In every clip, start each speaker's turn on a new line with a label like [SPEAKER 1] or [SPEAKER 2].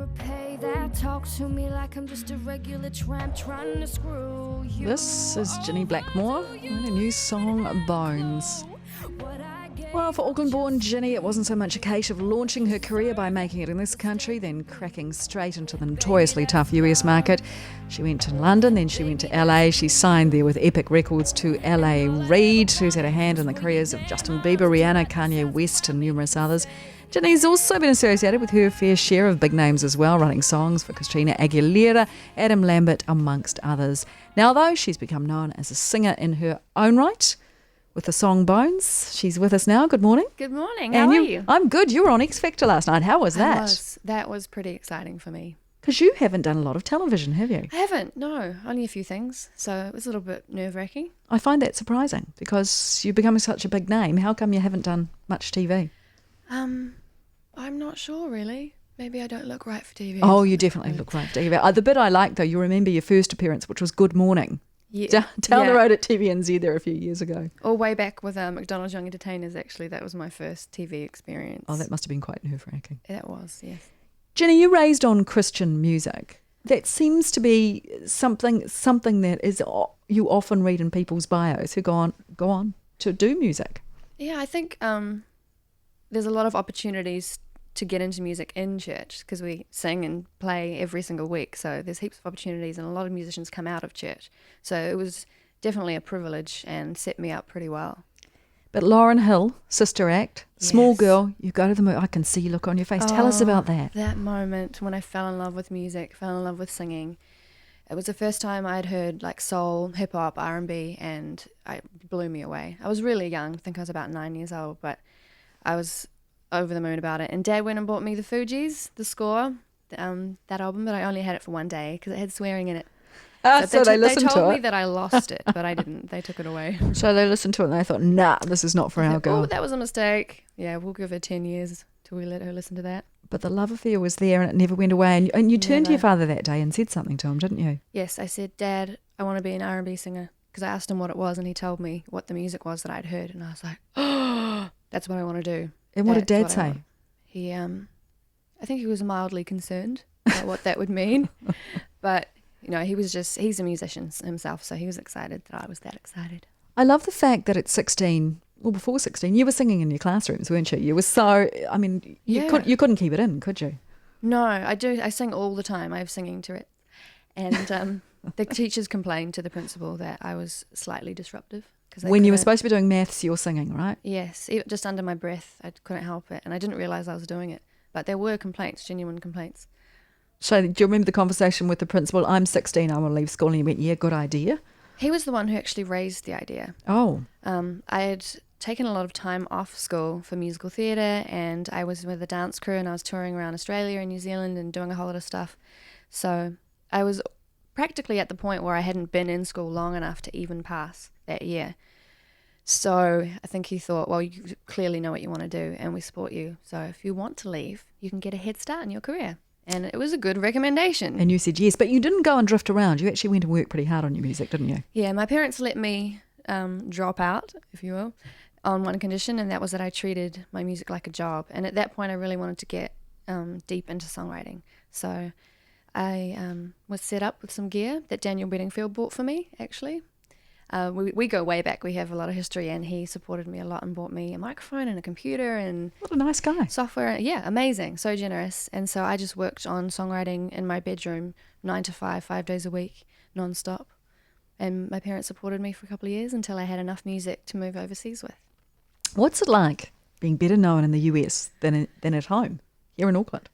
[SPEAKER 1] repay that. Talk to me like I'm just a regular tramp trying to screw you.
[SPEAKER 2] This is Ginny Blackmore and a new song, Bones. Well, for Auckland-born Ginny, it wasn't so much a case of launching her career by making it in this country, then cracking straight into the notoriously tough US market. She went to London, then she went to LA. She signed there with Epic Records to LA Reid, who's had a hand in the careers of Justin Bieber, Rihanna, Kanye West and numerous others. Ginny's also been associated with her fair share of big names as well, running songs for Christina Aguilera, Adam Lambert, amongst others. Now, though, she's become known as a singer in her own right with the song Bones. She's with us now. Good morning.
[SPEAKER 3] Good morning. How are you?
[SPEAKER 2] I'm good. You were on X Factor last night. How was that?
[SPEAKER 3] That was pretty exciting for me.
[SPEAKER 2] Because you haven't done a lot of television, have you?
[SPEAKER 3] I haven't, no. Only a few things. So it was a little bit nerve-wracking.
[SPEAKER 2] I find that surprising because you're becoming such a big name. How come you haven't done much TV?
[SPEAKER 3] I'm not sure, really. Maybe I don't look right for TV.
[SPEAKER 2] Oh, you definitely look right for TV. The bit I liked, though, you remember your first appearance, which was Good Morning.
[SPEAKER 3] Yeah.
[SPEAKER 2] Down the road at TVNZ there a few years ago.
[SPEAKER 3] All way back with McDonald's Young Entertainers, actually. That was my first TV experience.
[SPEAKER 2] Oh, that must have been quite nerve-wracking.
[SPEAKER 3] That was, yes.
[SPEAKER 2] Ginny, you raised on Christian music. That seems to be something that is you often read in people's bios who go on to do music.
[SPEAKER 3] Yeah, I think there's a lot of opportunities to get into music in church because we sing and play every single week. So there's heaps of opportunities and a lot of musicians come out of church. So it was definitely a privilege and set me up pretty well.
[SPEAKER 2] But Lauren Hill, Sister Act, small
[SPEAKER 3] Yes.
[SPEAKER 2] girl, you go to the movie, I can see you look on your face. Tell us about that.
[SPEAKER 3] That moment when I fell in love with music, fell in love with singing. It was the first time I'd heard like soul, hip hop, R&B, and it blew me away. I was really young. I think I was about 9 years old, but I was over the moon about it. And Dad went and bought me the Fugees, the score, that album, but I only had it for one day because it had swearing in it.
[SPEAKER 2] So they listened to it.
[SPEAKER 3] They told me that I lost it, but I didn't. They took it away.
[SPEAKER 2] So they listened to it and they thought, nah, this is not for our girl.
[SPEAKER 3] Oh, that was a mistake. Yeah, we'll give her 10 years till we let her listen to that.
[SPEAKER 2] But the love affair was there and it never went away. And you turned to your father that day and said something to him, didn't you?
[SPEAKER 3] Yes, I said, Dad, I want to be an R&B singer. Because I asked him what it was and he told me what the music was that I'd heard. And I was like, oh, that's what I want to do.
[SPEAKER 2] And what did Dad say?
[SPEAKER 3] He, I think he was mildly concerned about what that would mean. But, you know, he's a musician himself, so he was excited that I was that excited.
[SPEAKER 2] I love the fact that at 16, well, before 16, you were singing in your classrooms, weren't you? You were so, I mean, you couldn't keep it in, could you?
[SPEAKER 3] No, I do. I sing all the time. I have singing Tourette's. And the teachers complained to the principal that I was slightly disruptive.
[SPEAKER 2] When you were supposed to be doing maths, you were singing, right?
[SPEAKER 3] Yes, just under my breath. I couldn't help it. And I didn't realise I was doing it. But there were complaints, genuine complaints.
[SPEAKER 2] So do you remember the conversation with the principal? I'm 16, I want to leave school. And he went, yeah, good idea.
[SPEAKER 3] He was the one who actually raised the idea.
[SPEAKER 2] Oh.
[SPEAKER 3] I had taken a lot of time off school for musical theatre and I was with a dance crew and I was touring around Australia and New Zealand and doing a whole lot of stuff. So I was practically at the point where I hadn't been in school long enough to even pass that year. So I think he thought, well, you clearly know what you want to do and we support you. So if you want to leave, you can get a head start in your career. And it was a good recommendation.
[SPEAKER 2] And you said yes, but you didn't go and drift around. You actually went and worked pretty hard on your music, didn't you?
[SPEAKER 3] Yeah, my parents let me drop out, if you will, on one condition, and that was that I treated my music like a job. And at that point, I really wanted to get deep into songwriting. So I was set up with some gear that Daniel Bedingfield bought for me, actually. We go way back. We have a lot of history, and he supported me a lot and bought me a microphone and a computer and
[SPEAKER 2] what a nice guy.
[SPEAKER 3] Software. Yeah, amazing, so generous. And so I just worked on songwriting in my bedroom 9 to 5, 5 days a week, non-stop. And my parents supported me for a couple of years until I had enough music to move overseas with.
[SPEAKER 2] What's it like being better known in the US than at home here in Auckland?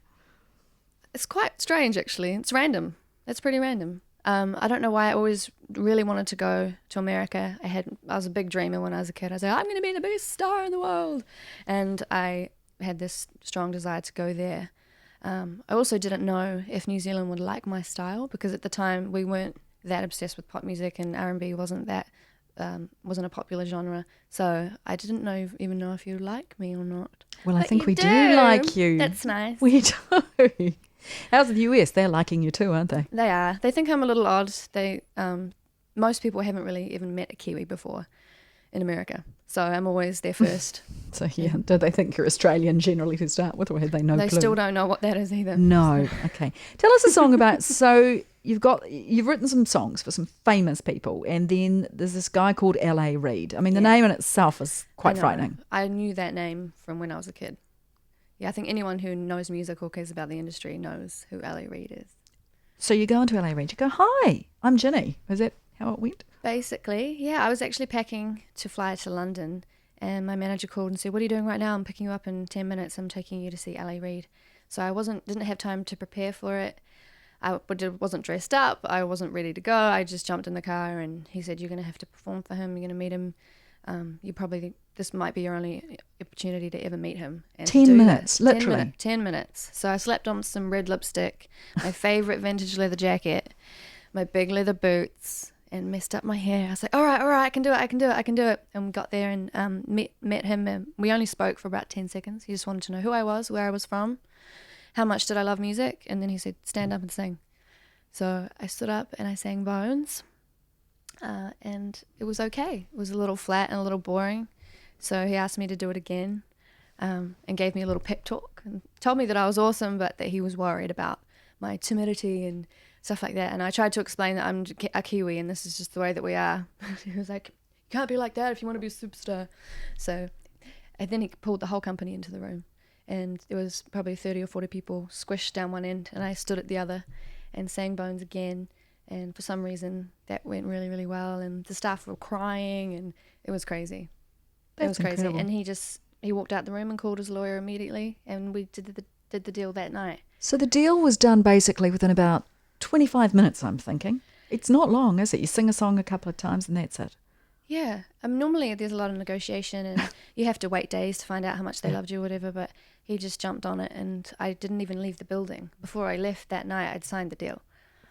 [SPEAKER 3] It's quite strange, actually. It's random. It's pretty random. I don't know why I always really wanted to go to America. I was a big dreamer when I was a kid. I was like, I'm going to be the biggest star in the world. And I had this strong desire to go there. I also didn't know if New Zealand would like my style because at the time we weren't that obsessed with pop music and R&B wasn't a popular genre. So I didn't even know if you'd like me or not.
[SPEAKER 2] Well, I think we do like you.
[SPEAKER 3] That's nice.
[SPEAKER 2] We do. How's the US? They're liking you too, aren't they?
[SPEAKER 3] They are. They think I'm a little odd. Most people haven't really even met a Kiwi before. in America. So I'm always there first.
[SPEAKER 2] So, yeah, do they think you're Australian generally to start with, or have they no clue?
[SPEAKER 3] They still don't know what that is either.
[SPEAKER 2] No. Okay. Tell us a song about, so you've written some songs for some famous people, and then there's this guy called L.A. Reid. I mean, the name in itself is quite frightening.
[SPEAKER 3] I knew that name from when I was a kid. Yeah, I think anyone who knows music or cares about the industry knows who L.A. Reid is.
[SPEAKER 2] So you go into L.A. Reid, you go, "Hi, I'm Ginny." Is that how it went?
[SPEAKER 3] Basically, yeah. I was actually packing to fly to London, and my manager called and said, "What are you doing right now? I'm picking you up in 10 minutes. I'm taking you to see L.A. Reid." So I didn't have time to prepare for it. I wasn't dressed up. I wasn't ready to go. I just jumped in the car, and he said, "You're going to have to perform for him. You're going to meet him. This might be your only opportunity to ever meet him." And
[SPEAKER 2] 10 minutes, literally.
[SPEAKER 3] 10 minutes. So I slapped on some red lipstick, my favourite vintage leather jacket, my big leather boots, and messed up my hair. I was like, all right, I can do it. And we got there and met him. And we only spoke for about 10 seconds. He just wanted to know who I was, where I was from, how much did I love music. And then he said, "Stand up and sing." So I stood up and I sang Bones. And it was okay. It was a little flat and a little boring. So he asked me to do it again, and gave me a little pep talk and told me that I was awesome, but that he was worried about my timidity and stuff like that. And I tried to explain that I'm a Kiwi and this is just the way that we are. He was like, "You can't be like that if you want to be a superstar." So, and then he pulled the whole company into the room, and there was probably 30 or 40 people squished down one end, and I stood at the other and sang Bones again. And for some reason that went really, really well, and the staff were crying, and it was crazy. It was crazy.
[SPEAKER 2] Incredible.
[SPEAKER 3] And he walked out the room and called his lawyer immediately, and we did the deal that night.
[SPEAKER 2] So the deal was done basically within about 25 minutes, I'm thinking. It's not long, is it? You sing a song a couple of times and that's it.
[SPEAKER 3] Yeah. Normally there's a lot of negotiation, and you have to wait days to find out how much they loved you or whatever, but he just jumped on it, and I didn't even leave the building. Before I left that night, I'd signed the deal.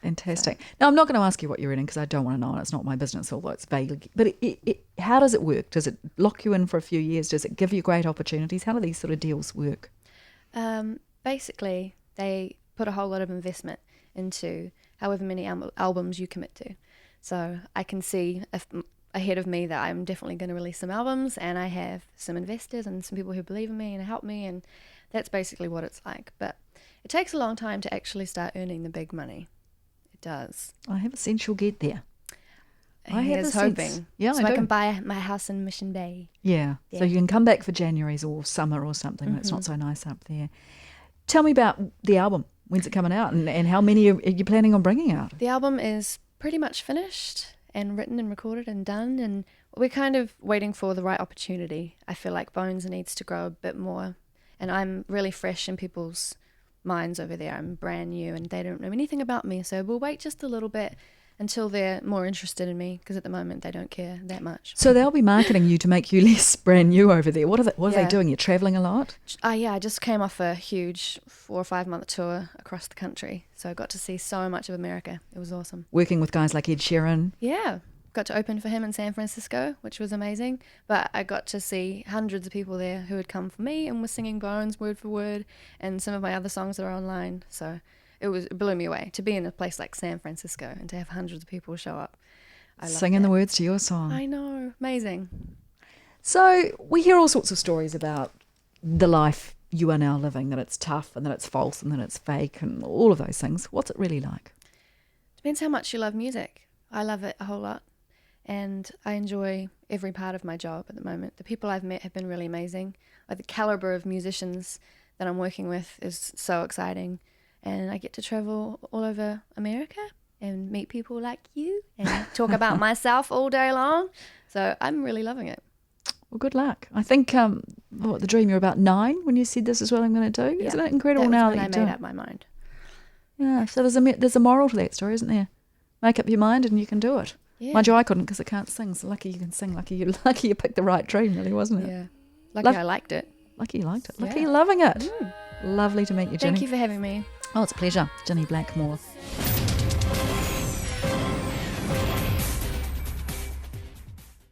[SPEAKER 2] Fantastic. Now, I'm not going to ask you what you're earning because I don't want to know, and it's not my business, although it's vaguely. But how does it work? Does it lock you in for a few years? Does it give you great opportunities? How do these sort of deals work?
[SPEAKER 3] Basically, they put a whole lot of investment into however many albums you commit to. So I can see ahead of me that I'm definitely going to release some albums, and I have some investors and some people who believe in me and help me, and that's basically what it's like. But it takes a long time to actually start earning the big money. It does.
[SPEAKER 2] I have a sense you'll get there.
[SPEAKER 3] Here's hoping.
[SPEAKER 2] Yeah,
[SPEAKER 3] so I can buy my house in Mission Bay.
[SPEAKER 2] Yeah. So you can come back for January's or summer or something. It's not so nice up there. Tell me about the album. When's it coming out, and how many are you planning on bringing out?
[SPEAKER 3] The album is pretty much finished and written and recorded and done, and we're kind of waiting for the right opportunity. I feel like Bones needs to grow a bit more, and I'm really fresh in people's minds over there. I'm brand new and they don't know anything about me, so we'll wait just a little bit until they're more interested in me, because at the moment they don't care that much.
[SPEAKER 2] So they'll be marketing you to make you less brand new over there. What are they doing? You're travelling a lot?
[SPEAKER 3] Yeah, I just came off a huge 4 or 5 month tour across the country, so I got to see so much of America. It was awesome.
[SPEAKER 2] Working with guys like Ed Sheeran.
[SPEAKER 3] Yeah, got to open for him in San Francisco, which was amazing. But I got to see hundreds of people there who had come for me and were singing Bones word for word, and some of my other songs that are online. So it blew me away to be in a place like San Francisco and to have hundreds of people show up.
[SPEAKER 2] Singing the words to your song.
[SPEAKER 3] I know, amazing.
[SPEAKER 2] So we hear all sorts of stories about the life you are now living, that it's tough and that it's false and that it's fake and all of those things. What's it really like?
[SPEAKER 3] Depends how much you love music. I love it a whole lot, and I enjoy every part of my job at the moment. The people I've met have been really amazing. Like, the caliber of musicians that I'm working with is so exciting, and I get to travel all over America and meet people like you and talk about myself all day long. So I'm really loving it.
[SPEAKER 2] Well, good luck. I think the dream, you're about 9 when you said this is what I'm going to do.
[SPEAKER 3] Yeah.
[SPEAKER 2] Isn't it incredible
[SPEAKER 3] that
[SPEAKER 2] now
[SPEAKER 3] was
[SPEAKER 2] that
[SPEAKER 3] when
[SPEAKER 2] you
[SPEAKER 3] I
[SPEAKER 2] do
[SPEAKER 3] made
[SPEAKER 2] it?
[SPEAKER 3] up my mind.
[SPEAKER 2] Yeah, so there's a moral to that story, isn't there? Make up your mind and you can do it.
[SPEAKER 3] Yeah.
[SPEAKER 2] Mind you, I couldn't because I can't sing. So lucky you can sing. Lucky you picked the right dream, really, wasn't it?
[SPEAKER 3] Yeah. Lucky I liked it.
[SPEAKER 2] Lucky you liked it. Lucky
[SPEAKER 3] Yeah.
[SPEAKER 2] you're loving it. Lovely to meet you, Ginny.
[SPEAKER 3] Thank you for having me.
[SPEAKER 2] Oh, it's a pleasure. Ginny Blackmore.